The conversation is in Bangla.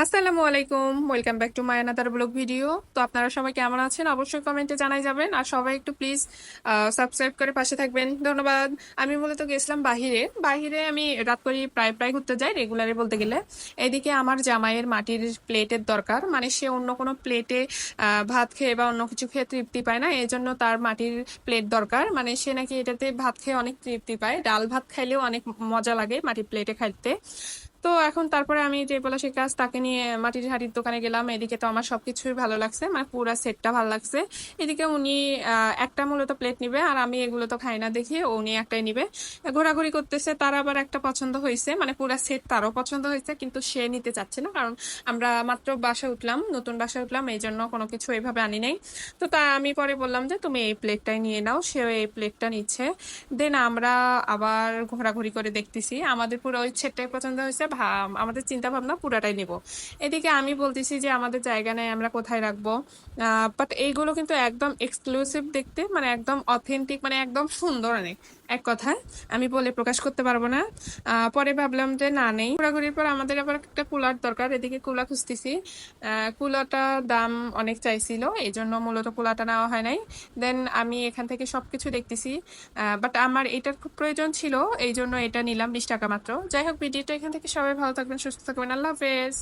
আসসালামু আলাইকুম, welcome back to my another blog video. তো আপনারা সবাই কেমন আছেন অবশ্যই কমেন্টে জানাই যাবেন, আর সবাই একটু প্লিজ সাবস্ক্রাইব করে পাশে থাকবেন, ধন্যবাদ। আমি মূলত গেছিলাম বাহিরে বাহিরে আমি রাত করে প্রায় প্রায় ঘুরতে যাই, রেগুলারে বলতে গেলে। এদিকে আমার জামাইয়ের মাটির প্লেটের দরকার, মানে সে অন্য কোনো প্লেটে ভাত খেয়ে বা অন্য কিছু খেয়ে তৃপ্তি পায় না, এই জন্য তার মাটির প্লেট দরকার। মানে সে নাকি এটাতে ভাত খেয়ে অনেক তৃপ্তি পায়, ডাল ভাত খাইলেও অনেক মজা লাগে মাটির প্লেটে খাইতে। তো এখন তারপরে আমি যে বলা সে কাজ, তাকে নিয়ে মাটির হাড়ির দোকানে গেলাম। এদিকে তো আমার সবকিছুই ভালো লাগছে, মানে পুরো সেটটা ভালো লাগছে। এদিকে উনি একটা মূলত প্লেট নিবে, আর আমি এগুলো তো খাই না দেখি উনি একটাই নিবে। ঘোরাঘুরি করতেছে, তার আবার একটা পছন্দ হয়েছে, মানে পুরো সেট তারও পছন্দ হয়েছে, কিন্তু সে নিতে চাচ্ছে না, কারণ আমরা মাত্র বাসায় উঠলাম, নতুন বাসায় উঠলাম, এই জন্য কোনো কিছু এইভাবে আনি নাই। তো তা আমি পরে বললাম যে তুমি এই প্লেটটাই নিয়ে নাও, সে এই প্লেটটা নিচ্ছে। দেন আমরা আবার ঘোরাঘুরি করে দেখতেছি, আমাদের পুরো ওই সেটটাই পছন্দ হয়েছে, আমাদের চিন্তা ভাবনা পুরাটাই নিব। এদিকে আমি বলতেছি যে আমাদের জায়গা নেই, আমরা কোথায় রাখবো। বাট এইগুলো কিন্তু একদম এক্সক্লুসিভ দেখতে, মানে একদম অথেন্টিক, মানে একদম সুন্দর অনেক। এক কথায় আমি বলে প্রকাশ করতে পারবো না। পরে ভাবলাম যে না, নেই। ঘোরাঘুরির পর আমাদের আবার একটা কুলার দরকার, এদিকে কুলা খুঁজতেছি। কুলাটা দাম অনেক চাইছিল, এই জন্য মূলত কুলাটা নেওয়া হয় নাই। দেন আমি এখান থেকে সবকিছু দেখতেছি, বাট আমার এটার খুব প্রয়োজন ছিল, এই জন্য এটা নিলাম, 20 টাকা মাত্র। যাই হোক, ভিডিওটা এখান থেকে, সবাই ভালো থাকবেন, সুস্থ থাকবেন, আল্লাহ হাফেজ।